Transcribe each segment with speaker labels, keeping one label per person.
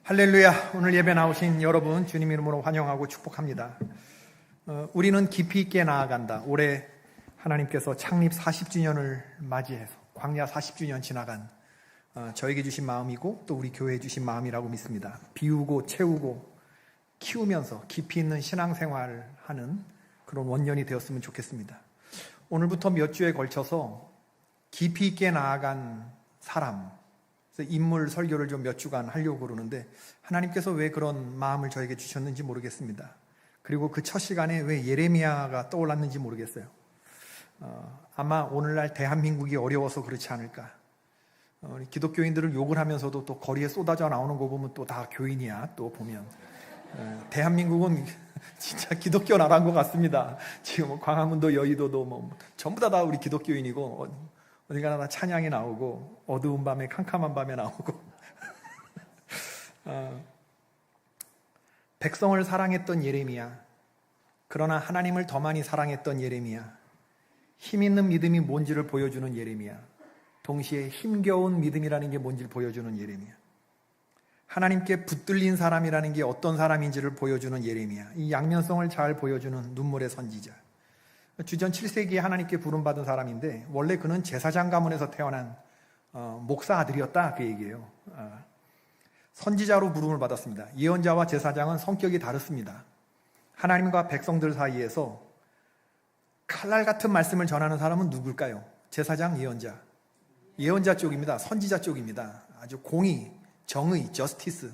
Speaker 1: 할렐루야. 오늘 예배 나오신 여러분 주님 이름으로 환영하고 축복합니다. 우리는 깊이 있게 나아간다. 올해 하나님께서 창립 40주년을 맞이해서 광야 40주년 지나간 저에게 주신 마음이고 또 우리 교회에 주신 마음이라고 믿습니다. 비우고 채우고 키우면서 깊이 있는 신앙생활을 하는 그런 원년이 되었으면 좋겠습니다. 오늘부터 몇 주에 걸쳐서 깊이 있게 나아간 사람, 그래서 인물 설교를 좀 몇 주간 하려고 그러는데 하나님께서 왜 그런 마음을 저에게 주셨는지 모르겠습니다. 그리고 그 첫 시간에 왜 예레미야가 떠올랐는지 모르겠어요. 아마 오늘날 대한민국이 어려워서 그렇지 않을까. 우리 기독교인들을 욕을 하면서도 또 거리에 쏟아져 나오는 거 보면 또 다 교인이야. 또 보면 대한민국은 진짜 기독교 나라인 것 같습니다. 지금 광화문도 여의도도 뭐 전부 다 우리 기독교인이고 어디 가나 다 찬양이 나오고 어두운 밤에 캄캄한 밤에 나오고 백성을 사랑했던 예레미야, 그러나 하나님을 더 많이 사랑했던 예레미야, 힘있는 믿음이 뭔지를 보여주는 예레미야, 동시에 힘겨운 믿음이라는 게 뭔지를 보여주는 예레미야, 하나님께 붙들린 사람이라는 게 어떤 사람인지를 보여주는 예레미야, 이 양면성을 잘 보여주는 눈물의 선지자. 주전 7세기에 하나님께 부름받은 사람인데 원래 그는 제사장 가문에서 태어난 목사 아들이었다, 그 얘기예요. 선지자로 부름을 받았습니다. 예언자와 제사장은 성격이 다릅니다. 하나님과 백성들 사이에서 칼날 같은 말씀을 전하는 사람은 누굴까요? 제사장, 예언자. 예언자 쪽입니다. 선지자 쪽입니다. 아주 공의, 정의, 저스티스,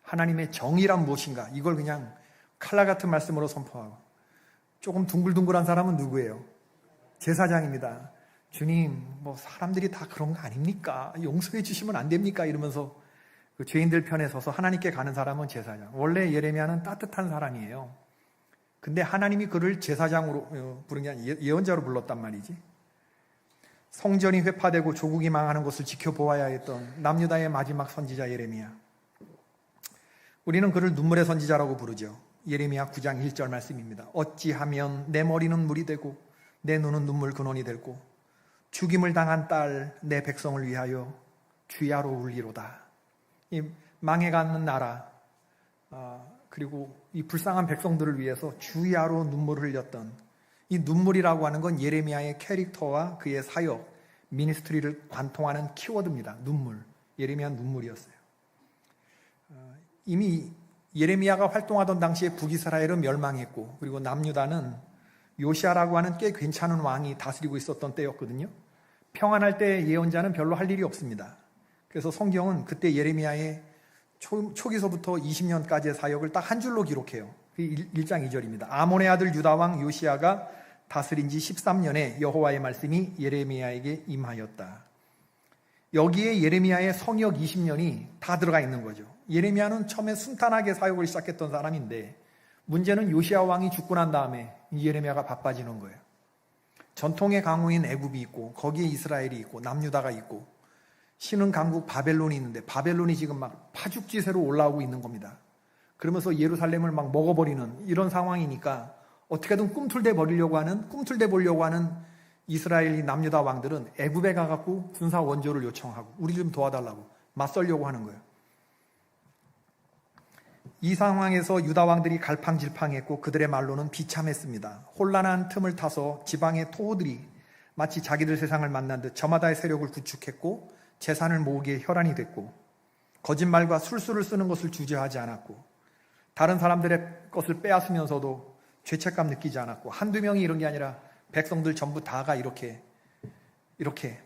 Speaker 1: 하나님의 정의란 무엇인가, 이걸 그냥 칼날 같은 말씀으로 선포하고, 조금 둥글둥글한 사람은 누구예요? 제사장입니다. 주님, 뭐 사람들이 다 그런 거 아닙니까? 용서해 주시면 안 됩니까? 이러면서 그 죄인들 편에 서서 하나님께 가는 사람은 제사장. 원래 예레미야는 따뜻한 사람이에요. 근데 하나님이 그를 제사장으로 부른 게 아니라 예언자로 불렀단 말이지. 성전이 회파되고 조국이 망하는 것을 지켜보아야 했던 남유다의 마지막 선지자 예레미야. 우리는 그를 눈물의 선지자라고 부르죠. 예레미야 9장 1절 말씀입니다. 어찌하면 내 머리는 물이 되고 내 눈은 눈물 근원이 되고 죽임을 당한 딸 내 백성을 위하여 주야로 울리로다. 이 망해가는 나라, 그리고 이 불쌍한 백성들을 위해서 주야로 눈물을 흘렸던 이 눈물이라고 하는 건 예레미야의 캐릭터와 그의 사역, 미니스트리를 관통하는 키워드입니다. 눈물. 예레미야는 눈물이었어요. 이미 예레미야가 활동하던 당시에 북이스라엘은 멸망했고, 그리고 남유다는 요시아라고 하는 꽤 괜찮은 왕이 다스리고 있었던 때였거든요. 평안할 때 예언자는 별로 할 일이 없습니다. 그래서 성경은 그때 예레미야의 초기서부터 20년까지의 사역을 딱 한 줄로 기록해요. 1장 2절입니다. 아몬의 아들 유다왕 요시아가 다스린 지 13년에 여호와의 말씀이 예레미야에게 임하였다. 여기에 예레미야의 성역 20년이 다 들어가 있는 거죠. 예레미야는 처음에 순탄하게 사역을 시작했던 사람인데 문제는 요시아 왕이 죽고 난 다음에 예레미야가 바빠지는 거예요. 전통의 강호인 애굽이 있고 거기에 이스라엘이 있고 남유다가 있고 신흥 강국 바벨론이 있는데 바벨론이 지금 막 파죽지세로 올라오고 있는 겁니다. 그러면서 예루살렘을 막 먹어버리는 이런 상황이니까 어떻게든 꿈틀대 보려고 하는 이스라엘이 남유다 왕들은 애굽에 가갖고 군사 원조를 요청하고 우리 좀 도와달라고 맞설려고 하는 거예요. 이 상황에서 유다 왕들이 갈팡질팡했고 그들의 말로는 비참했습니다. 혼란한 틈을 타서 지방의 토호들이 마치 자기들 세상을 만난 듯 저마다의 세력을 구축했고 재산을 모으기에 혈안이 됐고 거짓말과 술수를 쓰는 것을 주저하지 않았고 다른 사람들의 것을 빼앗으면서도 죄책감 느끼지 않았고 한두 명이 이런 게 아니라 백성들 전부 다가 이렇게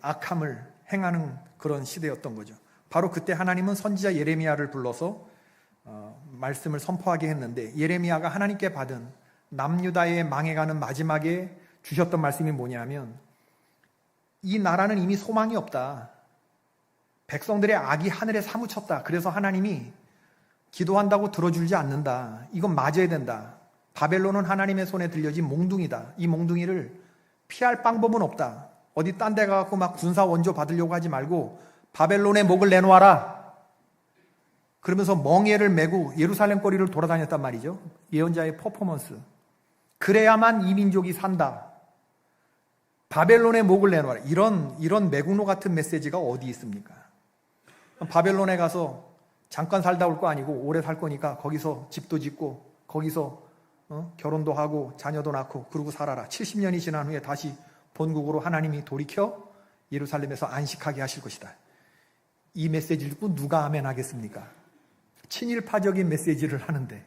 Speaker 1: 악함을 행하는 그런 시대였던 거죠. 바로 그때 하나님은 선지자 예레미야를 불러서 말씀을 선포하게 했는데 예레미야가 하나님께 받은 남유다의 망해가는 마지막에 주셨던 말씀이 뭐냐면 이 나라는 이미 소망이 없다. 백성들의 악이 하늘에 사무쳤다. 그래서 하나님이 기도한다고 들어주지 않는다. 이건 맞아야 된다. 바벨론은 하나님의 손에 들려진 몽둥이다. 이 몽둥이를 피할 방법은 없다. 어디 딴 데 가서 막 군사 원조 받으려고 하지 말고 바벨론의 목을 내놓아라. 그러면서 멍에를 메고 예루살렘 거리를 돌아다녔단 말이죠. 예언자의 퍼포먼스. 그래야만 이 민족이 산다. 바벨론의 목을 내놓아라. 이런 매국노 같은 메시지가 어디 있습니까? 바벨론에 가서 잠깐 살다 올 거 아니고 오래 살 거니까 거기서 집도 짓고 거기서 결혼도 하고 자녀도 낳고 그러고 살아라. 70년이 지난 후에 다시 본국으로 하나님이 돌이켜 예루살렘에서 안식하게 하실 것이다. 이 메시지를 듣고 누가 아멘 하겠습니까? 친일파적인 메시지를 하는데,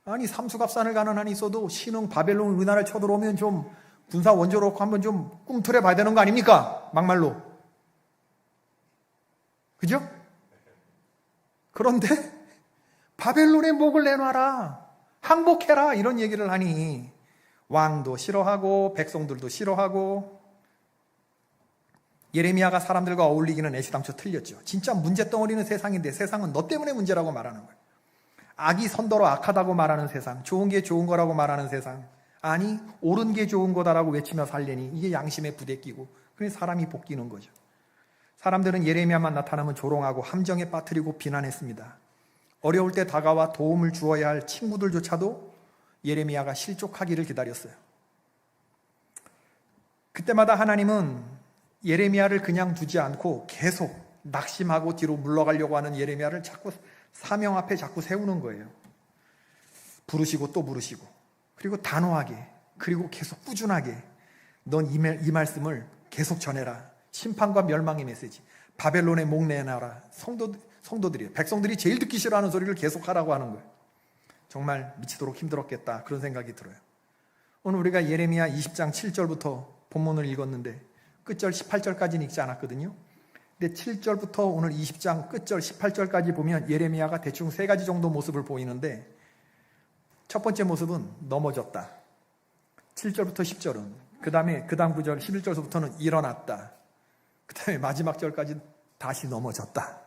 Speaker 1: 아니 삼수갑산을 가는 한이 있어도 신흥 바벨론 우리나라에 쳐들어오면 좀 군사 원조로 한번 좀 꿈틀해 봐야 되는 거 아닙니까? 막말로. 그죠? 그런데 바벨론의 목을 내놔라, 항복해라, 이런 얘기를 하니 왕도 싫어하고 백성들도 싫어하고. 예레미야가 사람들과 어울리기는 애시당초 틀렸죠. 진짜 문제덩어리는 세상인데 세상은 너 때문에 문제라고 말하는 거예요. 악이 선더러 악하다고 말하는 세상, 좋은 게 좋은 거라고 말하는 세상, 아니 옳은 게 좋은 거다라고 외치며 살려니 이게 양심에 부대끼고, 그래서 사람이 복귀는 거죠. 사람들은 예레미야만 나타나면 조롱하고 함정에 빠뜨리고 비난했습니다. 어려울 때 다가와 도움을 주어야 할 친구들조차도 예레미야가 실족하기를 기다렸어요. 그때마다 하나님은 예레미야를 그냥 두지 않고 계속 낙심하고 뒤로 물러가려고 하는 예레미야를 자꾸 사명 앞에 자꾸 세우는 거예요. 부르시고 또 부르시고, 그리고 단호하게, 그리고 계속 꾸준하게 넌 이 말씀을 계속 전해라. 심판과 멸망의 메시지, 바벨론의 목 내놔라. 성도들이, 백성들이 제일 듣기 싫어하는 소리를 계속 하라고 하는 거예요. 정말 미치도록 힘들었겠다, 그런 생각이 들어요. 오늘 우리가 예레미야 20장 7절부터 본문을 읽었는데 끝절 18절까지는 읽지 않았거든요. 근데 7절부터 오늘 20장 끝절 18절까지 보면 예레미야가 대충 세 가지 정도 모습을 보이는데, 첫 번째 모습은 넘어졌다. 7절부터 10절은, 그 다음 9절 11절부터는 일어났다. 그 다음에 마지막 절까지 다시 넘어졌다.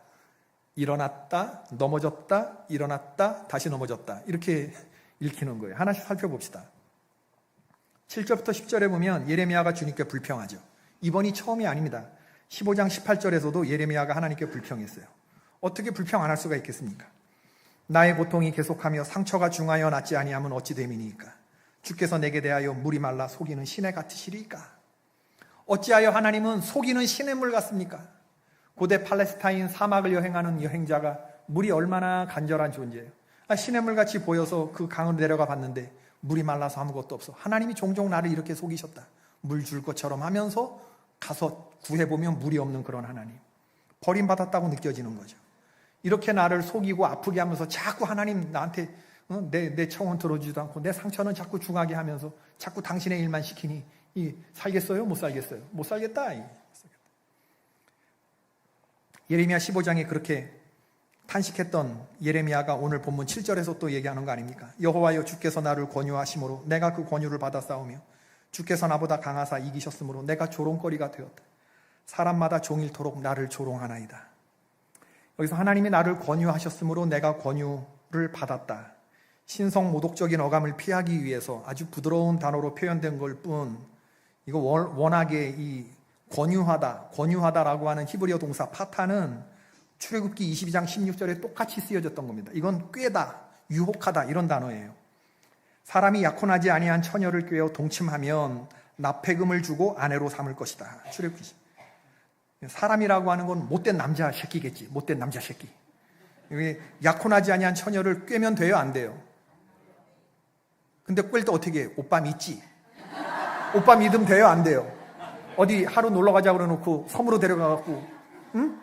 Speaker 1: 일어났다, 넘어졌다, 일어났다, 다시 넘어졌다. 이렇게 읽히는 거예요. 하나씩 살펴봅시다. 7절부터 10절에 보면 예레미야가 주님께 불평하죠. 이번이 처음이 아닙니다. 15장 18절에서도 예레미야가 하나님께 불평했어요. 어떻게 불평 안 할 수가 있겠습니까? 나의 고통이 계속하며 상처가 중하여 낫지 아니하면 어찌 됨이니까? 주께서 내게 대하여 물이 말라 속이는 시내 같으시리까? 어찌하여 하나님은 속이는 시냇물 같습니까? 고대 팔레스타인 사막을 여행하는 여행자가 물이 얼마나 간절한 존재예요. 시냇물같이 보여서 그 강을 내려가 봤는데 물이 말라서 아무것도 없어. 하나님이 종종 나를 이렇게 속이셨다. 물 줄 것처럼 하면서 가서 구해보면 물이 없는 그런 하나님. 버림받았다고 느껴지는 거죠. 이렇게 나를 속이고 아프게 하면서 자꾸 하나님 나한테 내 청혼 들어주지도 않고 내 상처는 자꾸 중하게 하면서 자꾸 당신의 일만 시키니 살겠어요? 못 살겠어요? 못 살겠다. 예레미야 15장에 그렇게 탄식했던 예레미야가 오늘 본문 7절에서 또 얘기하는 거 아닙니까? 여호와여 주께서 나를 권유하심으로 내가 그 권유를 받아 싸우며 주께서 나보다 강하사 이기셨으므로 내가 조롱거리가 되었다. 사람마다 종일토록 나를 조롱하나이다. 여기서 하나님이 나를 권유하셨으므로 내가 권유를 받았다. 신성 모독적인 어감을 피하기 위해서 아주 부드러운 단어로 표현된 걸 뿐, 이거 워낙에 이 권유하다라고 하는 히브리어 동사 파타는 출애굽기 22장 16절에 똑같이 쓰여졌던 겁니다. 이건 꾀다, 유혹하다 이런 단어예요. 사람이 약혼하지 아니한 처녀를 꾀어 동침하면 납폐금을 주고 아내로 삼을 것이다. 출애굽기. 사람이라고 하는 건 못된 남자 새끼겠지. 못된 남자 새끼. 약혼하지 아니한 처녀를 꾀면 돼요, 안 돼요? 근데 꾀을 때 어떻게 해? 오빠 믿지? 오빠 믿으면 돼요, 안 돼요? 어디 하루 놀러 가자고 그래놓고 섬으로 데려가갖고, 응?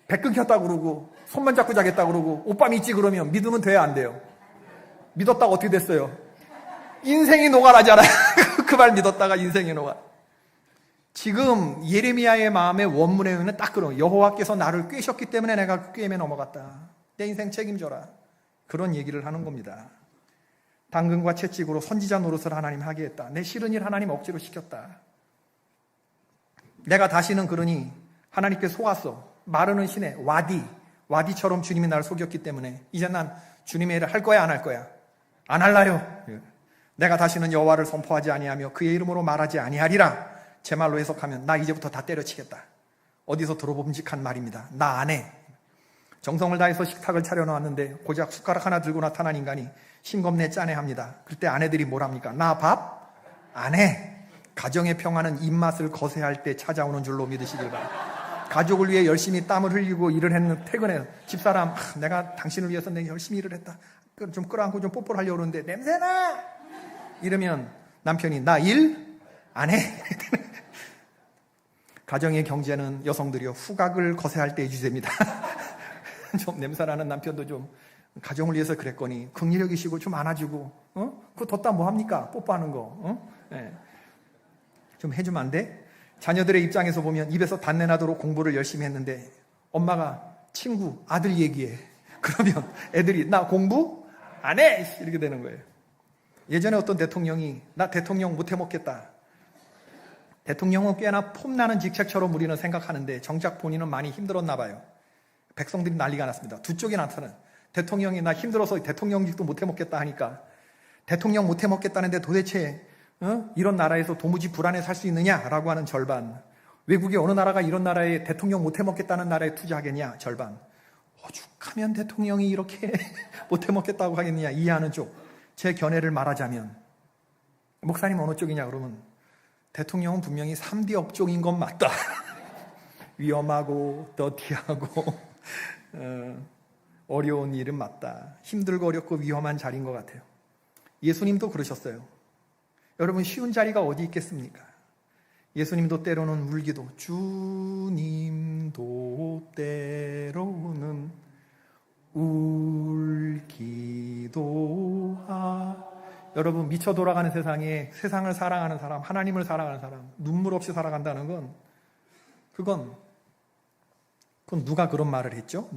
Speaker 1: 배 끊겼다고 그러고 손만 잡고 자겠다고 그러고 오빠 믿지 그러면 믿으면 돼요, 안 돼요? 믿었다가 어떻게 됐어요? 인생이 노가라잖아요. 그 말 믿었다가 인생이 노가. 지금 예레미야의 마음의 원문에 의하면 딱 그런, 여호와께서 나를 꾀셨기 때문에 내가 그 꾀임에 넘어갔다. 내 인생 책임져라. 그런 얘기를 하는 겁니다. 당근과 채찍으로 선지자 노릇을 하나님 하게 했다. 내 싫은 일 하나님 억지로 시켰다. 내가 다시는 그러니 하나님께 속았어. 마르는 시내 와디처럼 주님이 나를 속였기 때문에 이제 난 주님의 일을 할 거야, 안 할 거야? 안 할라요. 내가 다시는 여호와를 선포하지 아니하며 그의 이름으로 말하지 아니하리라. 제 말로 해석하면 나 이제부터 다 때려치겠다. 어디서 들어봄직한 말입니다. 나 안 해. 정성을 다해서 식탁을 차려놓았는데 고작 숟가락 하나 들고 나타난 인간이 싱겁네 짠해합니다. 그때 아내들이 뭐랍니까? 나 밥 안 해. 가정의 평화는 입맛을 거세할 때 찾아오는 줄로 믿으시길 바랍니다. 가족을 위해 열심히 땀을 흘리고 일을 했는 퇴근해 집사람 내가 당신을 위해서 내가 열심히 일을 했다. 좀 끌어안고 좀 뽀뽀를 하려고 그러는데 냄새나! 이러면 남편이 나 일 안 해. 가정의 경제는 여성들이요 후각을 거세할 때 주제입니다. 좀 냄새나는 남편도 좀 가정을 위해서 그랬거니 긍휼력이시고 좀 안아주고 그거 뒀다 뭐합니까? 뽀뽀하는 거 네. 좀 해주면 안 돼? 자녀들의 입장에서 보면 입에서 단내 나도록 공부를 열심히 했는데 엄마가 친구 아들 얘기해. 그러면 애들이 나 공부 안 해! 이렇게 되는 거예요. 예전에 어떤 대통령이 나 대통령 못 해먹겠다. 대통령은 꽤나 폼나는 직책처럼 우리는 생각하는데 정작 본인은 많이 힘들었나 봐요. 백성들이 난리가 났습니다. 두 쪽이 나타나는 대통령이 나 힘들어서 대통령직도 못 해먹겠다 하니까 대통령 못 해먹겠다는데 도대체 이런 나라에서 도무지 불안해 살 수 있느냐라고 하는 절반, 외국의 어느 나라가 이런 나라에 대통령 못 해먹겠다는 나라에 투자하겠냐 절반, 오죽하면 대통령이 이렇게 못 해먹겠다고 하겠느냐 이해하는 쪽. 제 견해를 말하자면 목사님 어느 쪽이냐 그러면 대통령은 분명히 3D 업종인 건 맞다. 위험하고 더티하고 어려운 일은 맞다. 힘들고 어렵고 위험한 자리인 것 같아요. 예수님도 그러셨어요. 여러분 쉬운 자리가 어디 있겠습니까? 예수님도 때로는 울기도 주님도 때로는 울기도 여러분 미쳐 돌아가는 세상에 세상을 사랑하는 사람, 하나님을 사랑하는 사람, 눈물 없이 살아간다는 건 그건 누가 그런 말을 했죠?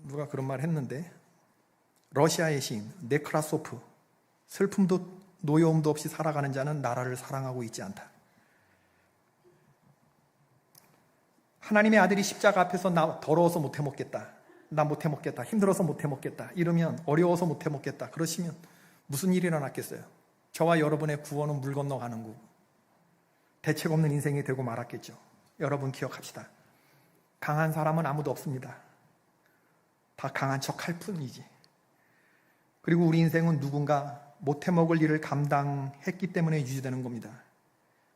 Speaker 1: 누가 그런 말을 했는데 러시아의 시인 네크라소프 슬픔도 노여움도 없이 살아가는 자는 나라를 사랑하고 있지 않다. 하나님의 아들이 십자가 앞에서 나 더러워서 못 해먹겠다. 나 못 해먹겠다. 힘들어서 못 해먹겠다. 이러면 어려워서 못 해먹겠다. 그러시면 무슨 일이 일어났겠어요? 저와 여러분의 구원은 물 건너가는 거고 대책 없는 인생이 되고 말았겠죠. 여러분 기억합시다. 강한 사람은 아무도 없습니다. 다 강한 척할 뿐이지. 그리고 우리 인생은 누군가 못 해먹을 일을 감당했기 때문에 유지되는 겁니다.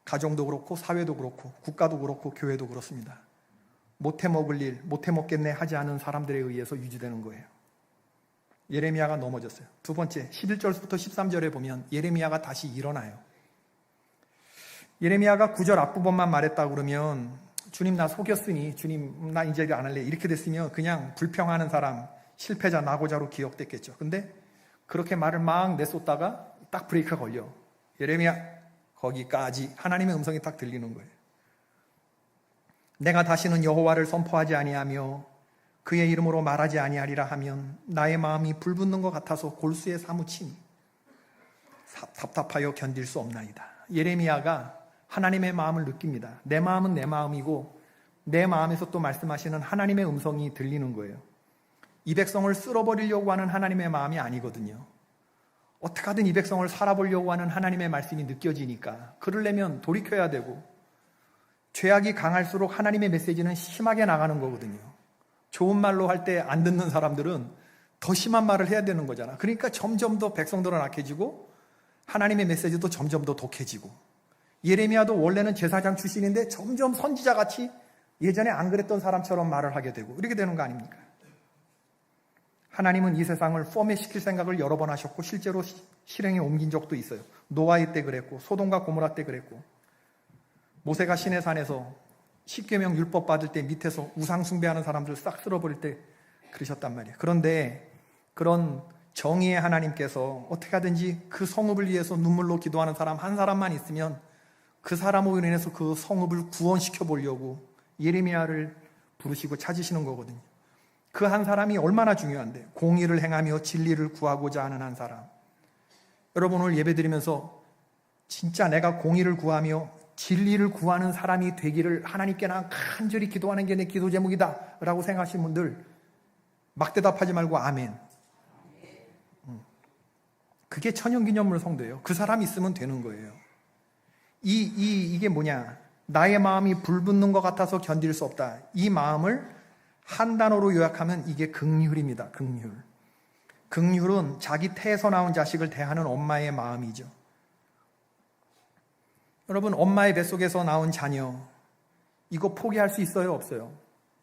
Speaker 1: 가정도 그렇고 사회도 그렇고 국가도 그렇고 교회도 그렇습니다. 못 해먹을 일, 못 해먹겠네 하지 않은 사람들에 의해서 유지되는 거예요. 예레미야가 넘어졌어요. 두 번째 11절부터 13절에 보면 예레미야가 다시 일어나요. 예레미야가 9절 앞부분만 말했다 그러면 주님 나 속였으니 주님 나 이제 안 할래 이렇게 됐으면 그냥 불평하는 사람, 실패자, 낙오자로 기억됐겠죠. 근데 그렇게 말을 막 내쏟다가 딱 브레이크가 걸려. 예레미야 거기까지 하나님의 음성이 딱 들리는 거예요. 내가 다시는 여호와를 선포하지 아니하며 그의 이름으로 말하지 아니하리라 하면 나의 마음이 불붙는 것 같아서 골수에 사무치니 답답하여 견딜 수 없나이다. 예레미야가 하나님의 마음을 느낍니다. 내 마음은 내 마음이고 내 마음에서 또 말씀하시는 하나님의 음성이 들리는 거예요. 이 백성을 쓸어버리려고 하는 하나님의 마음이 아니거든요. 어떻게 하든 이 백성을 살아보려고 하는 하나님의 말씀이 느껴지니까 그러려면 돌이켜야 되고 죄악이 강할수록 하나님의 메시지는 심하게 나가는 거거든요. 좋은 말로 할 때 안 듣는 사람들은 더 심한 말을 해야 되는 거잖아. 그러니까 점점 더 백성들은 악해지고 하나님의 메시지도 점점 더 독해지고 예레미야도 원래는 제사장 출신인데 점점 선지자같이 예전에 안 그랬던 사람처럼 말을 하게 되고 이렇게 되는 거 아닙니까? 하나님은 이 세상을 포맷시킬 생각을 여러 번 하셨고 실제로 실행에 옮긴 적도 있어요. 노아의 때 그랬고 소돔과 고모라 때 그랬고 모세가 시내산에서 십계명 율법 받을 때 밑에서 우상 숭배하는 사람들 싹 쓸어버릴 때 그러셨단 말이에요. 그런데 그런 정의의 하나님께서 어떻게 하든지 그 성읍을 위해서 눈물로 기도하는 사람 한 사람만 있으면 그 사람으로 인해서 그 성읍을 구원시켜 보려고 예레미야를 부르시고 찾으시는 거거든요. 그 한 사람이 얼마나 중요한데 공의를 행하며 진리를 구하고자 하는 한 사람. 여러분 오늘 예배드리면서 진짜 내가 공의를 구하며 진리를 구하는 사람이 되기를 하나님께 난 간절히 기도하는 게 내 기도 제목이다 라고 생각하시는 분들 막 대답하지 말고 아멘. 그게 천연기념물 성도예요. 그 사람 있으면 되는 거예요. 이게 뭐냐? 나의 마음이 불붙는 것 같아서 견딜 수 없다. 이 마음을 한 단어로 요약하면 이게 긍휼입니다. 긍휼. 긍휼은 자기 태에서 나온 자식을 대하는 엄마의 마음이죠. 여러분 엄마의 뱃속에서 나온 자녀 이거 포기할 수 있어요? 없어요?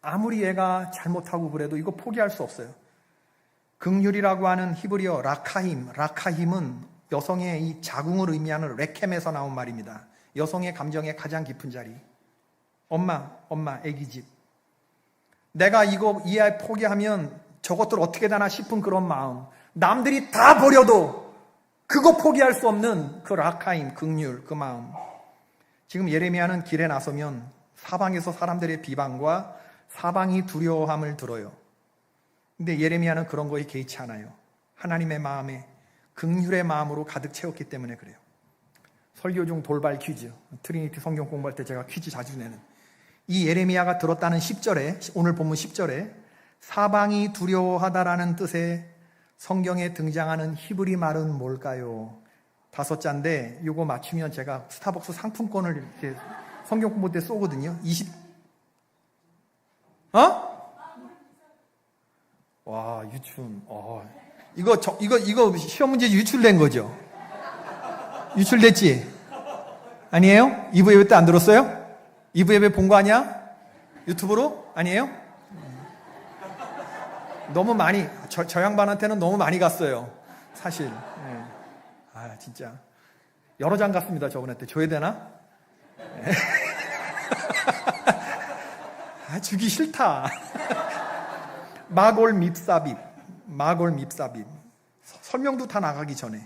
Speaker 1: 아무리 얘가 잘못하고 그래도 이거 포기할 수 없어요. 긍휼이라고 하는 히브리어 라카힘은 여성의 이 자궁을 의미하는 레켐에서 나온 말입니다. 여성의 감정의 가장 깊은 자리. 엄마, 애기 집. 내가 이거 이 아이 포기하면 저것들 어떻게 되나 싶은 그런 마음. 남들이 다 버려도 그거 포기할 수 없는 그 라카임, 긍휼, 그 마음. 지금 예레미야는 길에 나서면 사방에서 사람들의 비방과 사방이 두려워함을 들어요. 근데 예레미야는 그런 거에 개의치 않아요. 하나님의 마음에 긍휼의 마음으로 가득 채웠기 때문에 그래요. 설교 중 돌발 퀴즈, 트리니티 성경 공부할 때 제가 퀴즈 자주 내는 이 예레미야가 들었다는 10절에, 오늘 본문 10절에 사방이 두려워하다라는 뜻의 성경에 등장하는 히브리 말은 뭘까요? 5자인데 이거 맞추면 제가 스타벅스 상품권을 이렇게 성경 공부 때 쏘거든요. 와, 유춘. 이거 시험 문제 유출된 거죠? 유출됐지? 아니에요? 2부 예배 때 안 들었어요? 2부 예배 본 거 아니야? 유튜브로? 아니에요? 너무 많이, 저 양반한테는 너무 많이 갔어요. 사실. 네. 아, 진짜. 여러 장 갔습니다, 저번에 때. 줘야 되나? 네. 아, 주기 싫다. 마골 밉삽입. 설명도 다 나가기 전에.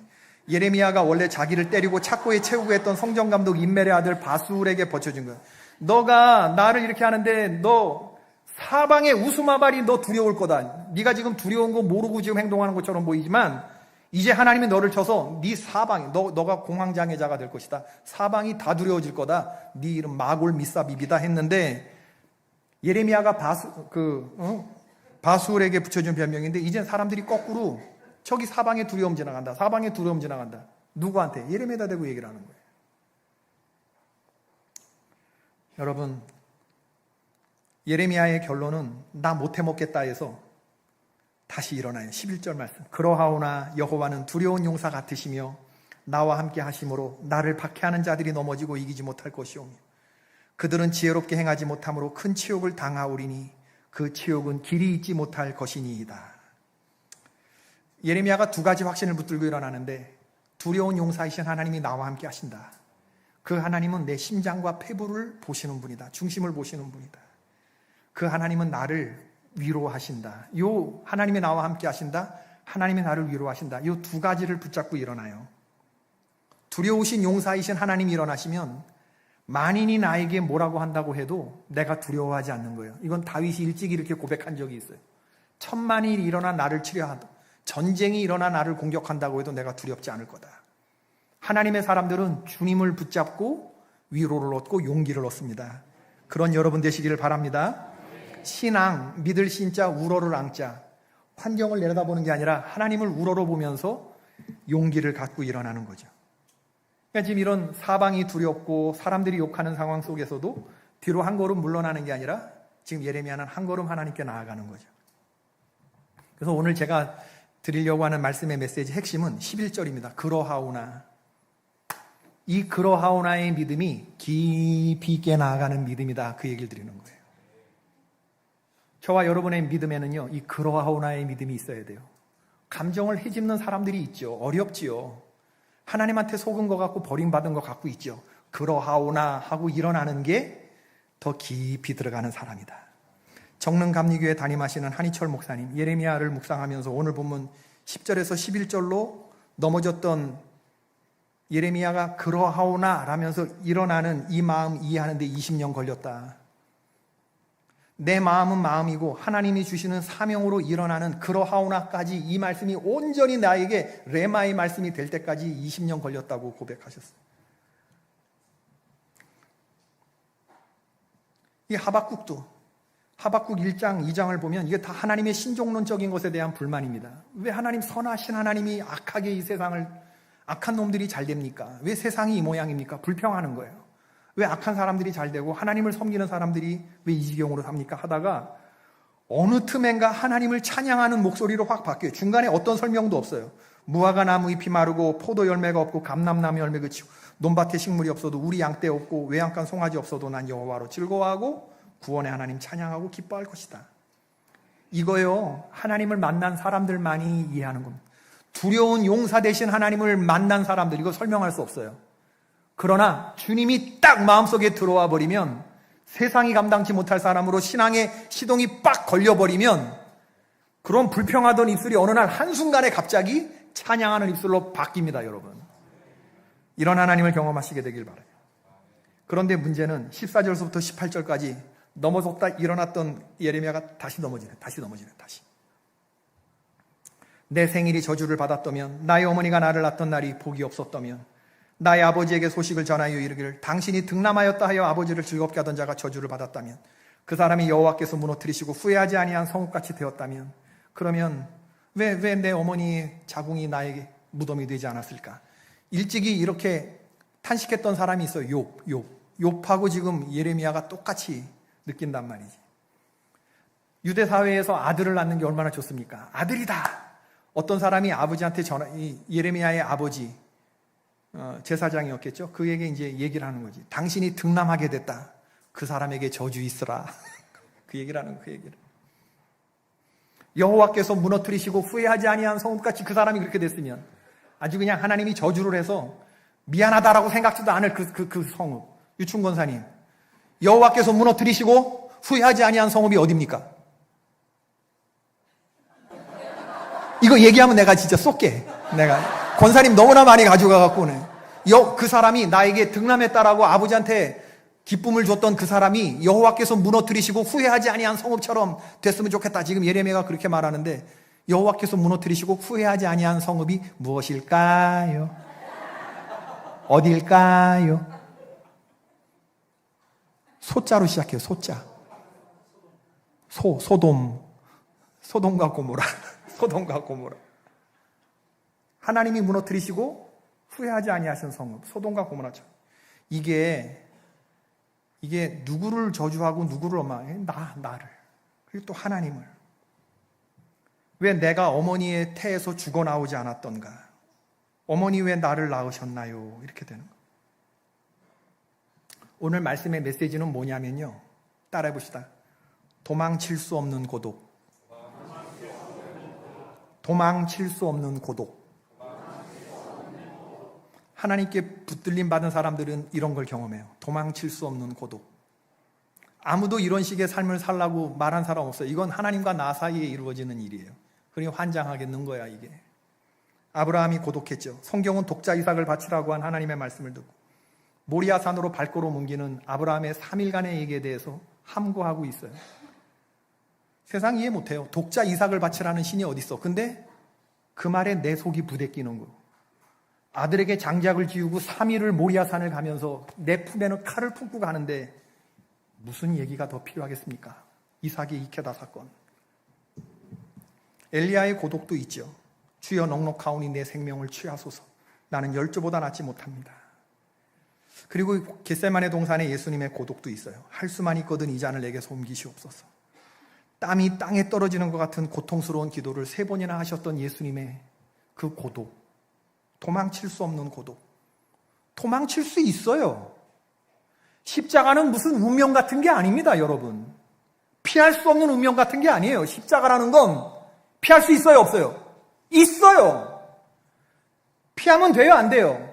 Speaker 1: 예레미야가 원래 자기를 때리고 착고에 채우고 했던 성전감독 임멜의 아들 바술에게 버텨준 거야. 너가 나를 이렇게 하는데 너 사방의 웃음아발이 너 두려울 거다. 네가 지금 두려운 거 모르고 지금 행동하는 것처럼 보이지만 이제 하나님이 너를 쳐서 네 사방이 너가 공황장애자가 될 것이다. 사방이 다 두려워질 거다. 네 이름 마골 밉삽입이다 했는데 예레미야가 바술에게 붙여준 변명인데 이젠 사람들이 거꾸로 저기 사방에 두려움 지나간다. 사방에 두려움 지나간다. 누구한테? 예레미야에다 대고 얘기를 하는 거예요. 여러분, 예레미야의 결론은 나 못해 먹겠다 해서 다시 일어나요. 11절 말씀. 그러하오나 여호와는 두려운 용사 같으시며 나와 함께 하심으로 나를 박해하는 자들이 넘어지고 이기지 못할 것이오며 그들은 지혜롭게 행하지 못함으로 큰 치욕을 당하오리니 그 치욕은 길이 있지 못할 것이니이다. 예레미야가 2가지 확신을 붙들고 일어나는데 두려운 용사이신 하나님이 나와 함께 하신다. 그 하나님은 내 심장과 폐부를 보시는 분이다. 중심을 보시는 분이다. 그 하나님은 나를 위로하신다. 요 하나님이 나와 함께 하신다. 하나님이 나를 위로하신다. 요 2가지를 붙잡고 일어나요. 두려우신 용사이신 하나님이 일어나시면 만인이 나에게 뭐라고 한다고 해도 내가 두려워하지 않는 거예요. 이건 다윗이 일찍 이렇게 고백한 적이 있어요. 천만이 일어나 나를 치려하다. 전쟁이 일어나 나를 공격한다고 해도 내가 두렵지 않을 거다. 하나님의 사람들은 주님을 붙잡고 위로를 얻고 용기를 얻습니다. 그런 여러분 되시기를 바랍니다. 신앙, 믿을 신자, 우러를 앙자. 환경을 내려다보는 게 아니라 하나님을 우러러 보면서 용기를 갖고 일어나는 거죠. 그러니까 지금 이런 사방이 두렵고 사람들이 욕하는 상황 속에서도 뒤로 한 걸음 물러나는 게 아니라 지금 예레미야는 한 걸음 하나님께 나아가는 거죠. 그래서 오늘 제가 드리려고 하는 말씀의 메시지 핵심은 11절입니다. 그러하오나. 이 그러하오나의 믿음이 깊이 있게 나아가는 믿음이다. 그 얘기를 드리는 거예요. 저와 여러분의 믿음에는요, 이 그러하오나의 믿음이 있어야 돼요. 감정을 헤집는 사람들이 있죠. 어렵지요. 하나님한테 속은 것 같고 버림받은 것 같고 있죠. 그러하오나 하고 일어나는 게 더 깊이 들어가는 사람이다. 정릉감리교회 담임하시는 한희철 목사님, 예레미야를 묵상하면서 오늘 본문 10절에서 11절로 넘어졌던 예레미야가 그러하오나 라면서 일어나는 이 마음 이해하는데 20년 걸렸다. 내 마음은 마음이고 하나님이 주시는 사명으로 일어나는 그러하오나까지 이 말씀이 온전히 나에게 레마의 말씀이 될 때까지 20년 걸렸다고 고백하셨어요. 이 하박국도 하박국 1장, 2장을 보면 이게 다 하나님의 신종론적인 것에 대한 불만입니다. 왜 하나님 선하신 하나님이 악하게 이 세상을 악한 놈들이 잘 됩니까? 왜 세상이 이 모양입니까? 불평하는 거예요. 왜 악한 사람들이 잘 되고 하나님을 섬기는 사람들이 왜 이 지경으로 삽니까? 하다가 어느 틈엔가 하나님을 찬양하는 목소리로 확 바뀌어요. 중간에 어떤 설명도 없어요. 무화과 나무 잎이 마르고 포도 열매가 없고 감람나무 열매 그치고 논밭에 식물이 없어도 우리 양떼 없고 외양간 송아지 없어도 난 여호와로 즐거워하고 구원의 하나님 찬양하고 기뻐할 것이다. 이거요, 하나님을 만난 사람들만이 이해하는 겁니다. 두려운 용사 되신 하나님을 만난 사람들, 이거 설명할 수 없어요. 그러나 주님이 딱 마음속에 들어와 버리면, 세상이 감당치 못할 사람으로 신앙의 시동이 빡 걸려버리면, 그런 불평하던 입술이 어느 날 한순간에 갑자기 찬양하는 입술로 바뀝니다, 여러분. 이런 하나님을 경험하시게 되길 바라요. 그런데 문제는 14절부터 18절까지 넘어졌다 일어났던 예레미야가 다시 넘어지네. 내 생일이 저주를 받았다면, 나의 어머니가 나를 낳던 날이 복이 없었다면, 나의 아버지에게 소식을 전하여 이르기를 당신이 등남하였다 하여 아버지를 즐겁게 하던 자가 저주를 받았다면, 그 사람이 여호와께서 무너뜨리시고 후회하지 아니한 성읍같이 되었다면, 그러면 왜 내 어머니의 자궁이 나에게 무덤이 되지 않았을까? 일찍이 이렇게 탄식했던 사람이 있어요. 욥하고 지금 예레미야가 똑같이 느낀단 말이지. 유대 사회에서 아들을 낳는 게 얼마나 좋습니까? 아들이다. 어떤 사람이 아버지한테 예레미야의 아버지 제사장이었겠죠. 그에게 이제 얘기를 하는 거지. 당신이 등남하게 됐다. 그 사람에게 저주 있으라. 그 얘기를 하는 그 얘기를. 여호와께서 무너뜨리시고 후회하지 아니한 성읍같이 그 사람이 그렇게 됐으면 아주 그냥 하나님이 저주를 해서 미안하다라고 생각지도 않을 그 성읍. 유충 권사님, 여호와께서 무너뜨리시고 후회하지 아니한 성읍이 어디입니까? 이거 얘기하면 내가 진짜 쏠게. 내가 권사님 너무나 많이 가져가갖고는 그 사람이 나에게 등남했다라고 아버지한테 기쁨을 줬던 그 사람이 여호와께서 무너뜨리시고 후회하지 아니한 성읍처럼 됐으면 좋겠다. 지금 예레미야가 그렇게 말하는데, 여호와께서 무너뜨리시고 후회하지 아니한 성읍이 무엇일까요? 어딜까요? 소자로 시작해요. 소자. 소돔과 고모라. 소돔과 고모라. 하나님이 무너뜨리시고 후회하지 아니하신 성읍, 소돔과 고모라죠. 이게 누구를 저주하고 누구를 원망해? 나를. 그리고 또 하나님을. 왜 내가 어머니의 태에서 죽어나오지 않았던가? 어머니 왜 나를 낳으셨나요? 이렇게 되는 거예요. 오늘 말씀의 메시지는 뭐냐면요. 따라해 봅시다. 도망칠 수 없는 고독. 도망칠 수 없는 고독. 하나님께 붙들림 받은 사람들은 이런 걸 경험해요. 도망칠 수 없는 고독. 아무도 이런 식의 삶을 살라고 말한 사람 없어요. 이건 하나님과 나 사이에 이루어지는 일이에요. 그러니 환장하겠는 거야, 이게. 아브라함이 고독했죠. 성경은 독자 이삭을 바치라고 한 하나님의 말씀을 듣고 모리아산으로 발걸음 옮기는 아브라함의 3일간의 얘기에 대해서 함구하고 있어요. 세상 이해 못해요. 독자 이삭을 바치라는 신이 어디 있어? 근데 그 말에 내 속이 부대끼는 거예요. 아들에게 장작을 지우고 3일을 모리아산을 가면서 내 품에는 칼을 품고 가는데 무슨 얘기가 더 필요하겠습니까? 이삭의 이케다 사건. 엘리야의 고독도 있죠. 주여 넉넉하오니 내 생명을 취하소서. 나는 열조보다 낫지 못합니다. 그리고 겟세마네 동산에 예수님의 고독도 있어요. 할 수만 있거든 이 잔을 내게서 옮기시옵소서. 땀이 땅에 떨어지는 것 같은 고통스러운 기도를 3번이나 하셨던 예수님의 그 고독. 도망칠 수 없는 고독. 도망칠 수 있어요. 십자가는 무슨 운명 같은 게 아닙니다, 여러분. 피할 수 없는 운명 같은 게 아니에요. 십자가라는 건 피할 수 있어요, 없어요? 있어요. 피하면 돼요, 안 돼요?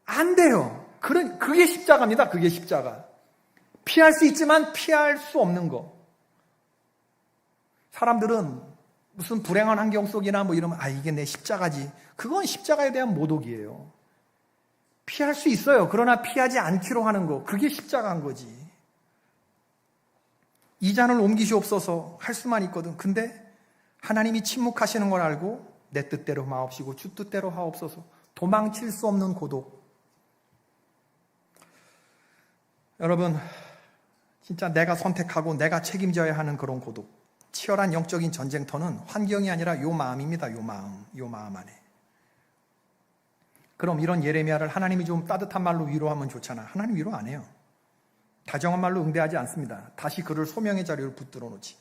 Speaker 1: 안 돼요. 그게 십자가입니다, 그게 십자가. 피할 수 있지만 피할 수 없는 거. 사람들은 무슨 불행한 환경 속이나 뭐 이러면 이게 내 십자가지. 그건 십자가에 대한 모독이에요. 피할 수 있어요. 그러나 피하지 않기로 하는 거. 그게 십자가인 거지. 이 잔을 옮기시옵소서 할 수만 있거든. 근데 하나님이 침묵하시는 걸 알고 내 뜻대로 마옵시고 주 뜻대로 하옵소서. 도망칠 수 없는 고독. 여러분, 진짜 내가 선택하고 내가 책임져야 하는 그런 고독. 치열한 영적인 전쟁터는 환경이 아니라 요 마음입니다. 요 마음 안에. 그럼 이런 예레미야를 하나님이 좀 따뜻한 말로 위로하면 좋잖아. 하나님 위로 안 해요. 다정한 말로 응대하지 않습니다. 다시 그를 소명의 자리로 붙들어 놓지.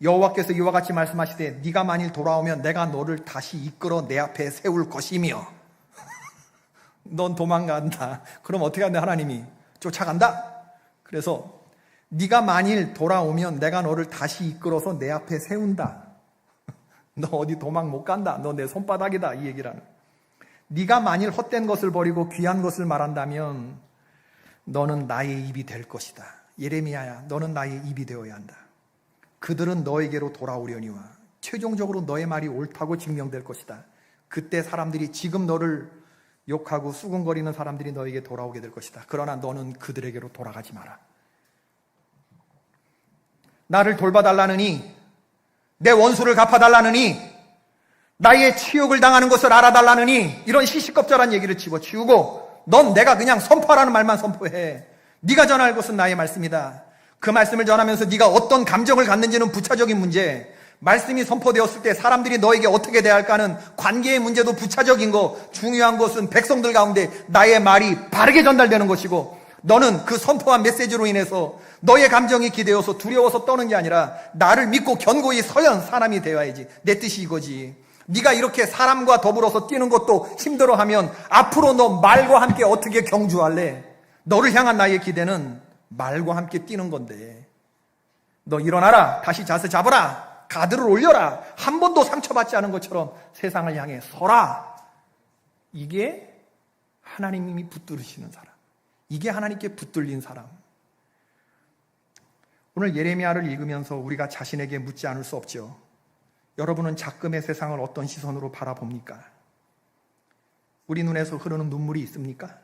Speaker 1: 여호와께서 이와 같이 말씀하시되 네가 만일 돌아오면 내가 너를 다시 이끌어 내 앞에 세울 것이며 넌 도망간다. 그럼 어떻게 한다? 하나님이 쫓아간다. 그래서 네가 만일 돌아오면 내가 너를 다시 이끌어서 내 앞에 세운다. 너 어디 도망 못 간다. 너 내 손바닥이다. 이 얘기라는. 네가 만일 헛된 것을 버리고 귀한 것을 말한다면 너는 나의 입이 될 것이다. 예레미야야, 너는 나의 입이 되어야 한다. 그들은 너에게로 돌아오려니와 최종적으로 너의 말이 옳다고 증명될 것이다. 그때 사람들이 지금 너를 욕하고 수군거리는 사람들이 너에게 돌아오게 될 것이다. 그러나 너는 그들에게로 돌아가지 마라. 나를 돌봐달라느니, 내 원수를 갚아달라느니, 나의 치욕을 당하는 것을 알아달라느니, 이런 시시껍절한 얘기를 집어치우고 넌 내가 그냥 선포하라는 말만 선포해. 네가 전할 것은 나의 말씀이다. 그 말씀을 전하면서 네가 어떤 감정을 갖는지는 부차적인 문제, 말씀이 선포되었을 때 사람들이 너에게 어떻게 대할까는 관계의 문제도 부차적인 거, 중요한 것은 백성들 가운데 나의 말이 바르게 전달되는 것이고, 너는 그 선포한 메시지로 인해서 너의 감정이 기대어서 두려워서 떠는 게 아니라 나를 믿고 견고히 서연 사람이 되어야지. 내 뜻이 이거지. 네가 이렇게 사람과 더불어서 뛰는 것도 힘들어하면 앞으로 너 말과 함께 어떻게 경주할래? 너를 향한 나의 기대는 말과 함께 뛰는 건데, 너 일어나라, 다시 자세 잡아라, 가드를 올려라, 한 번도 상처받지 않은 것처럼 세상을 향해 서라. 이게 하나님이 붙들으시는 사람, 이게 하나님께 붙들린 사람. 오늘 예레미야를 읽으면서 우리가 자신에게 묻지 않을 수 없죠. 여러분은 작금의 세상을 어떤 시선으로 바라봅니까? 우리 눈에서 흐르는 눈물이 있습니까?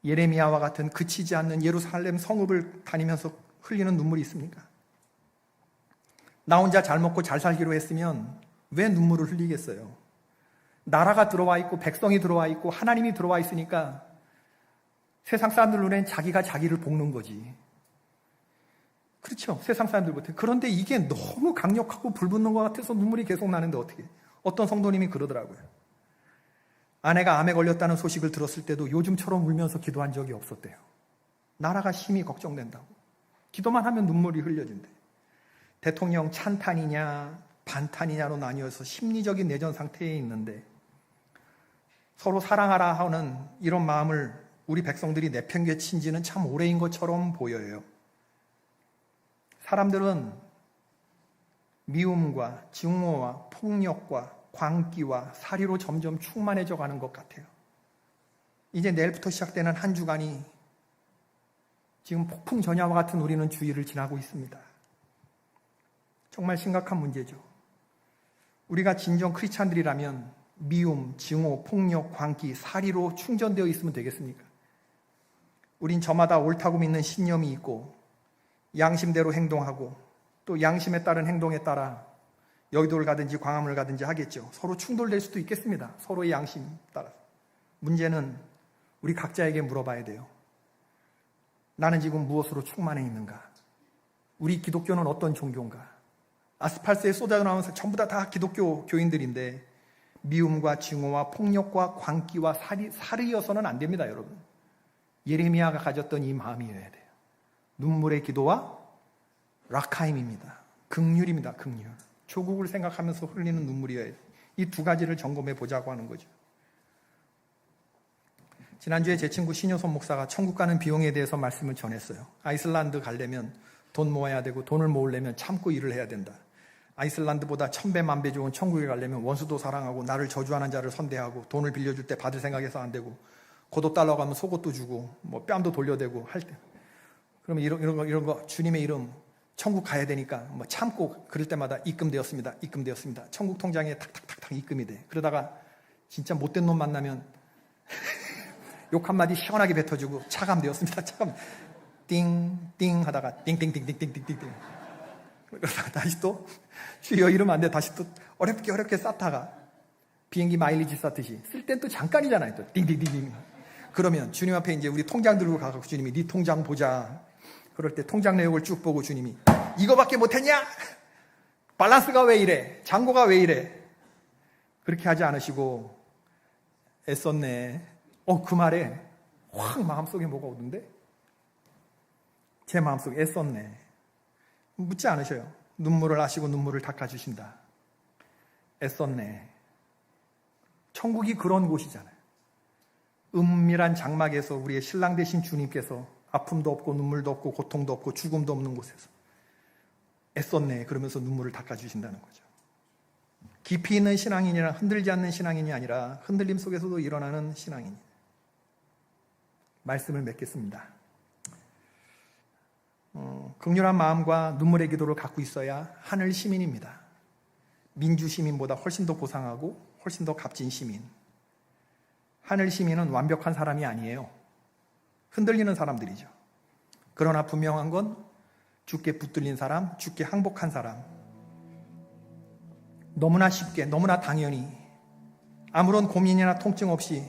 Speaker 1: 예레미야와 같은 그치지 않는 예루살렘 성읍을 다니면서 흘리는 눈물이 있습니까? 나 혼자 잘 먹고 잘 살기로 했으면 왜 눈물을 흘리겠어요? 나라가 들어와 있고 백성이 들어와 있고 하나님이 들어와 있으니까 세상 사람들 눈엔 자기가 자기를 볶는 거지. 그렇죠? 세상 사람들 못해. 그런데 이게 너무 강력하고 불붙는 것 같아서 눈물이 계속 나는데 어떻게? 어떤 성도님이 그러더라고요. 아내가 암에 걸렸다는 소식을 들었을 때도 요즘처럼 울면서 기도한 적이 없었대요. 나라가 심히 걱정된다고. 기도만 하면 눈물이 흘려진대. 대통령 찬탄이냐 반탄이냐로 나뉘어서 심리적인 내전 상태에 있는데 서로 사랑하라 하는 이런 마음을 우리 백성들이 내팽개친 지는 참 오래인 것처럼 보여요. 사람들은 미움과 증오와 폭력과 광기와 사리로 점점 충만해져 가는 것 같아요. 이제 내일부터 시작되는 한 주간이 지금 폭풍 전야와 같은 우리는 주의를 지나고 있습니다. 정말 심각한 문제죠. 우리가 진정 크리스찬들이라면 미움, 증오, 폭력, 광기, 사리로 충전되어 있으면 되겠습니까? 우린 저마다 옳다고 믿는 신념이 있고 양심대로 행동하고 또 양심에 따른 행동에 따라 여의도를 가든지 광화문을 가든지 하겠죠. 서로 충돌될 수도 있겠습니다. 서로의 양심 따라서. 문제는 우리 각자에게 물어봐야 돼요. 나는 지금 무엇으로 충만해 있는가? 우리 기독교는 어떤 종교인가? 아스팔스에 쏟아져 나오면서 전부 다 기독교 교인들인데 미움과 증오와 폭력과 광기와 살이어서는 안 됩니다, 여러분. 예레미야가 가졌던 이 마음이어야 돼요. 눈물의 기도와 라카임입니다. 긍휼입니다, 긍휼. 조국을 생각하면서 흘리는 눈물이어야 돼요. 이 두 가지를 점검해 보자고 하는 거죠. 지난주에 제 친구 신효선 목사가 천국 가는 비용에 대해서 말씀을 전했어요. 아이슬란드 가려면 돈 모아야 되고 돈을 모으려면 참고 일을 해야 된다. 아이슬란드보다 1000배 만배 좋은 천국에 가려면 원수도 사랑하고 나를 저주하는 자를 선대하고 돈을 빌려줄 때 받을 생각해서 안 되고 고도 달러 가면 속옷도 주고 뭐 뺨도 돌려대고 할 때 그러면 이런 거 주님의 이름 천국 가야 되니까 뭐 참고 그럴 때마다 입금되었습니다. 입금되었습니다. 천국 통장에 탁탁탁탁 입금이 돼. 그러다가 진짜 못된 놈 만나면 욕 한마디 시원하게 뱉어주고 차감되었습니다. 차감. 띵띵 하다가 띵띵띵띵띵띵띵. 그러다가 다시 또 주여 이러면 안 돼. 다시 또 어렵게 쌓다가 비행기 마일리지 쌓듯이 쓸 땐 또 잠깐이잖아요. 또 띵띵띵띵. 그러면 주님 앞에 이제 우리 통장 들고 가서 주님이 네 통장 보자. 그럴 때 통장 내역을 쭉 보고 주님이 이거밖에 못했냐? 밸런스가 왜 이래? 잔고가 왜 이래? 그렇게 하지 않으시고 애썼네. 그 말에 확 마음속에 뭐가 오던데? 제 마음속에 애썼네. 묻지 않으셔요. 눈물을 아시고 눈물을 닦아주신다. 애썼네. 천국이 그런 곳이잖아요. 은밀한 장막에서 우리의 신랑 되신 주님께서 아픔도 없고 눈물도 없고 고통도 없고 죽음도 없는 곳에서 애썼네 그러면서 눈물을 닦아주신다는 거죠. 깊이 있는 신앙인이란 흔들지 않는 신앙인이 아니라 흔들림 속에서도 일어나는 신앙인. 말씀을 맺겠습니다. 긍휼한 마음과 눈물의 기도를 갖고 있어야 하늘 시민입니다. 민주 시민보다 훨씬 더 고상하고 훨씬 더 값진 시민. 하늘 시민은 완벽한 사람이 아니에요. 흔들리는 사람들이죠. 그러나 분명한 건 주께 붙들린 사람, 주께 항복한 사람. 너무나 쉽게, 너무나 당연히 아무런 고민이나 통증 없이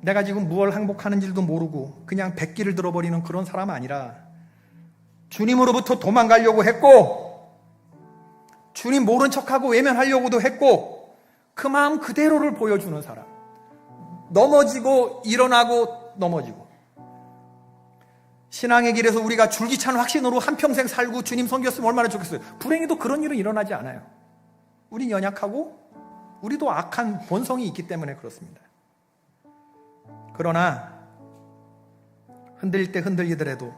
Speaker 1: 내가 지금 무엇을 항복하는지도 모르고 그냥 백기를 들어버리는 그런 사람 아니라 주님으로부터 도망가려고 했고 주님 모른 척하고 외면하려고도 했고 그 마음 그대로를 보여주는 사람. 넘어지고 일어나고 넘어지고. 신앙의 길에서 우리가 줄기찬 확신으로 한평생 살고 주님 섬겼으면 얼마나 좋겠어요. 불행히도 그런 일은 일어나지 않아요. 우린 연약하고 우리도 악한 본성이 있기 때문에 그렇습니다. 그러나 흔들릴 때 흔들리더라도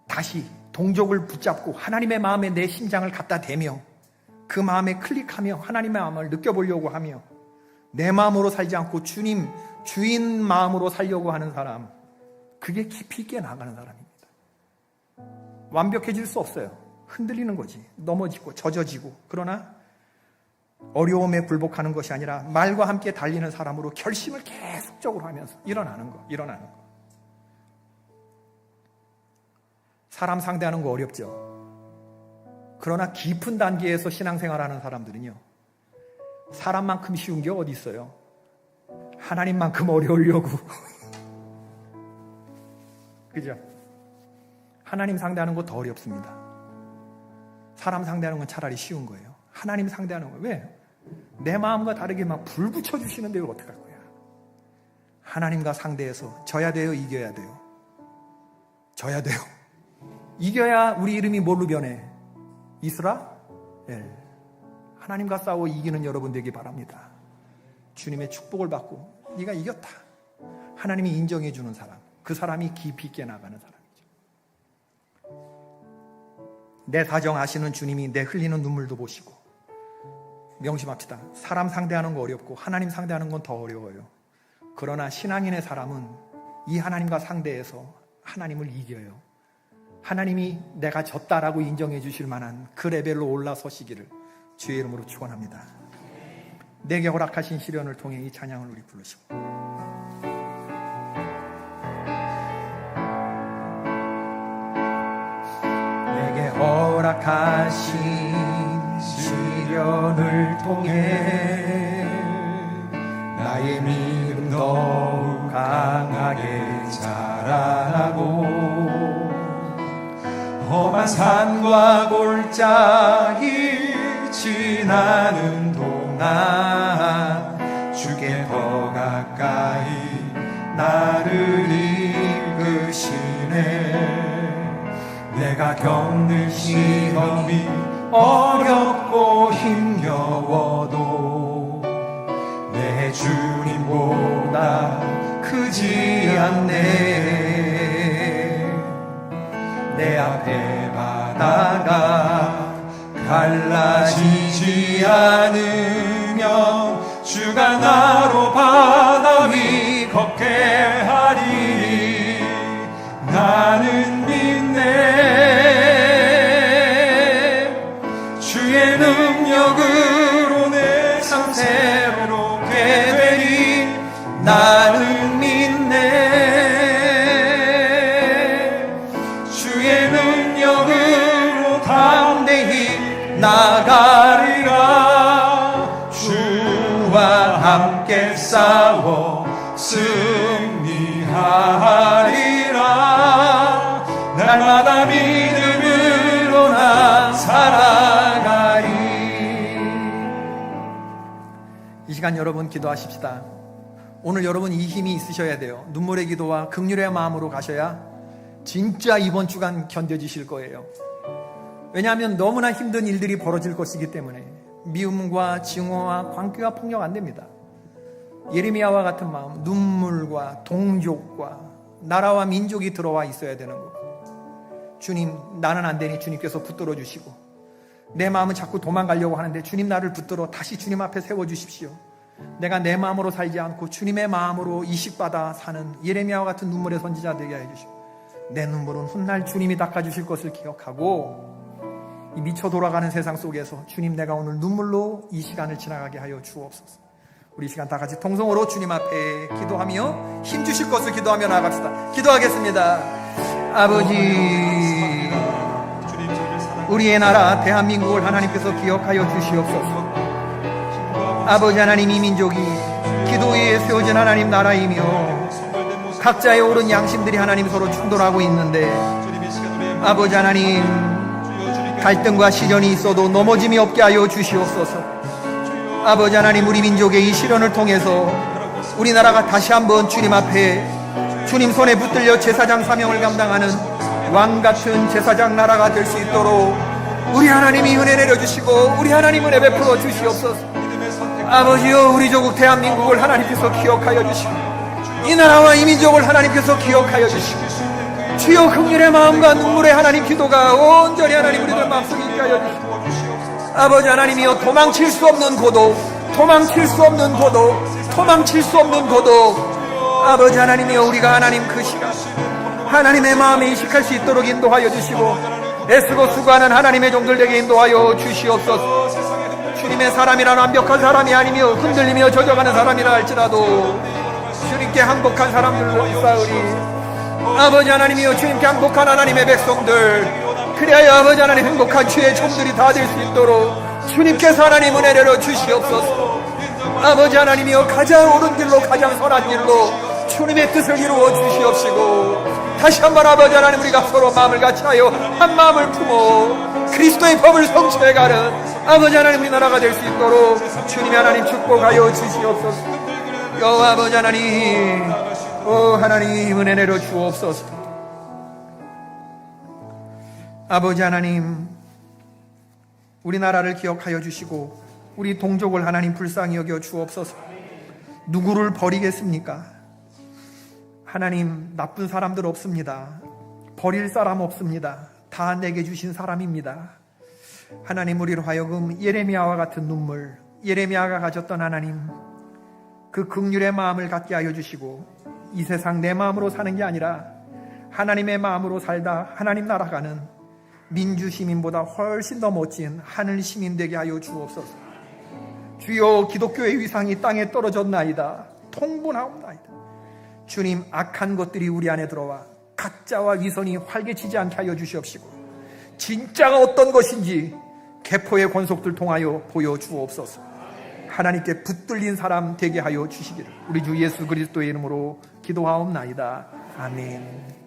Speaker 1: 다시 동족을 붙잡고 하나님의 마음에 내 심장을 갖다 대며 그 마음에 클릭하며 하나님의 마음을 느껴보려고 하며 내 마음으로 살지 않고 주님, 주인 마음으로 살려고 하는 사람, 그게 깊이 있게 나가는 사람입니다. 완벽해질 수 없어요. 흔들리는 거지. 넘어지고 젖어지고. 그러나 어려움에 굴복하는 것이 아니라 말과 함께 달리는 사람으로 결심을 계속적으로 하면서 일어나는 거. 사람 상대하는 거 어렵죠. 그러나 깊은 단계에서 신앙생활하는 사람들은요, 사람만큼 쉬운 게 어디 있어요? 하나님만큼 어려우려고. 그죠? 하나님 상대하는 거 더 어렵습니다. 사람 상대하는 건 차라리 쉬운 거예요. 하나님 상대하는 거 왜? 내 마음과 다르게 막 불 붙여주시는데 어떡할 거야? 하나님과 상대해서 져야 돼요? 이겨야 돼요? 져야 돼요. 이겨야 우리 이름이 뭘로 변해? 이스라엘. 하나님과 싸워 이기는 여러분 되기 바랍니다. 주님의 축복을 받고 네가 이겼다. 하나님이 인정해 주는 사람. 그 사람이 깊이 있게 나가는 사람이죠. 내 사정 아시는 주님이 내 흘리는 눈물도 보시고. 명심합시다. 사람 상대하는 거 어렵고 하나님 상대하는 건 더 어려워요. 그러나 신앙인의 사람은 이 하나님과 상대해서 하나님을 이겨요. 하나님이 내가 졌다라고 인정해 주실 만한 그 레벨로 올라서시기를 주의 이름으로 축원합니다. 내게 허락하신 시련을 통해 이 찬양을 우리 부르시고 내게 허락하신 시련을 통해 나의 믿음 더욱 강하게 자라고 험한 산과 골짜기 지나는 동안 주께 더 가까이 나를 이끄시네. 내가 겪는 시험이 어렵고 힘겨워도 내 주님보다 크지 않네. 내 앞에 바다가 갈라지지 않으면 주가 나로 바다 위 걷게 하리. 나는 믿네. 주의 능력으로 내 삶 새롭게 되리. 나는 믿네. 나가리라. 주와 함께 싸워 승리하리라. 날마다 믿음으로 난 살아가리. 이 시간 여러분 기도하십시다. 오늘 여러분 이 힘이 있으셔야 돼요. 눈물의 기도와 긍휼의 마음으로 가셔야 진짜 이번 주간 견뎌지실 거예요. 왜냐하면 너무나 힘든 일들이 벌어질 것이기 때문에. 미움과 증오와 광기와 폭력 안 됩니다. 예레미야와 같은 마음, 눈물과 동족과 나라와 민족이 들어와 있어야 되는 거고, 주님 나는 안 되니 주님께서 붙들어 주시고, 내 마음은 자꾸 도망가려고 하는데 주님 나를 붙들어 다시 주님 앞에 세워주십시오. 내가 내 마음으로 살지 않고 주님의 마음으로 이식받아 사는 예레미야와 같은 눈물의 선지자 되게 해주시고, 내 눈물은 훗날 주님이 닦아주실 것을 기억하고, 이 미쳐 돌아가는 세상 속에서 주님 내가 오늘 눈물로 이 시간을 지나가게 하여 주옵소서. 우리 시간 다 같이 통성으로 주님 앞에 기도하며 힘주실 것을 기도하며 나아갑시다. 기도하겠습니다. 아버지, 우리의 나라 대한민국을 하나님께서 기억하여 주시옵소서. 아버지 하나님, 이 민족이 기도 위에 세워진 하나님 나라이며 각자의 옳은 양심들이 하나님 서로 충돌하고 있는데, 아버지 하나님, 갈등과 시련이 있어도 넘어짐이 없게 하여 주시옵소서. 아버지 하나님, 우리 민족의 이 시련을 통해서 우리나라가 다시 한번 주님 앞에 주님 손에 붙들려 제사장 사명을 감당하는 왕같은 제사장 나라가 될 수 있도록 우리 하나님이 은혜 내려주시고 우리 하나님 은혜 베풀어 주시옵소서. 아버지여, 우리 조국 대한민국을 하나님께서 기억하여 주시고 이 나라와 이 민족을 하나님께서 기억하여 주시고, 주여 긍휼의 마음과 눈물의 하나님 기도가 온전히 하나님 우리들 마음속에 있게 하여 주시고, 아버지 하나님이여, 도망칠 수 없는 고독, 도망칠 수 없는 고독, 도망칠 수 없는 고독, 아버지 하나님이여, 우리가 하나님 그 시간 하나님의 마음에 이식할 수 있도록 인도하여 주시고 애쓰고 수고하는 하나님의 종들에게 인도하여 주시옵소서. 주님의 사람이란 완벽한 사람이 아니며 흔들리며 젖어가는 사람이라 할지라도 주님께 항복한 사람들로 있사오리. 아버지 하나님이여, 주님께 항복한 하나님의 백성들, 그래야 아버지 하나님 행복한 주의 종들이 다 될 수 있도록 주님께서 하나님 은혜 내려 주시옵소서. 아버지 하나님이여, 가장 옳은 길로, 가장 선한 길로 주님의 뜻을 이루어 주시옵시고, 다시 한번 아버지 하나님, 우리가 서로 마음을 같이하여 한 마음을 품어 그리스도의 법을 성취해가는 아버지 하나님 우리 나라가 될 수 있도록 주님의 하나님 축복하여 주시옵소서. 여호와 아버지 하나님, 하나님 은혜 내려 주옵소서. 아버지 하나님, 우리나라를 기억하여 주시고 우리 동족을 하나님 불쌍히 여겨 주옵소서. 누구를 버리겠습니까? 하나님, 나쁜 사람들 없습니다. 버릴 사람 없습니다. 다 내게 주신 사람입니다. 하나님, 우리로 하여금 예레미야와 같은 눈물, 예레미야가 가졌던 하나님 그 긍휼의 마음을 갖게 하여 주시고, 이 세상 내 마음으로 사는 게 아니라 하나님의 마음으로 살다 하나님 나라 가는 민주 시민보다 훨씬 더 멋진 하늘 시민 되게 하여 주옵소서. 주여, 기독교의 위상이 땅에 떨어졌나이다. 통분하옵나이다. 주님, 악한 것들이 우리 안에 들어와 가짜와 위선이 활개치지 않게 하여 주시옵시고, 진짜가 어떤 것인지 개포의 권속들 통하여 보여주옵소서. 하나님께 붙들린 사람 되게 하여 주시기를 우리 주 예수 그리스도의 이름으로 기도하옵나이다. 아멘.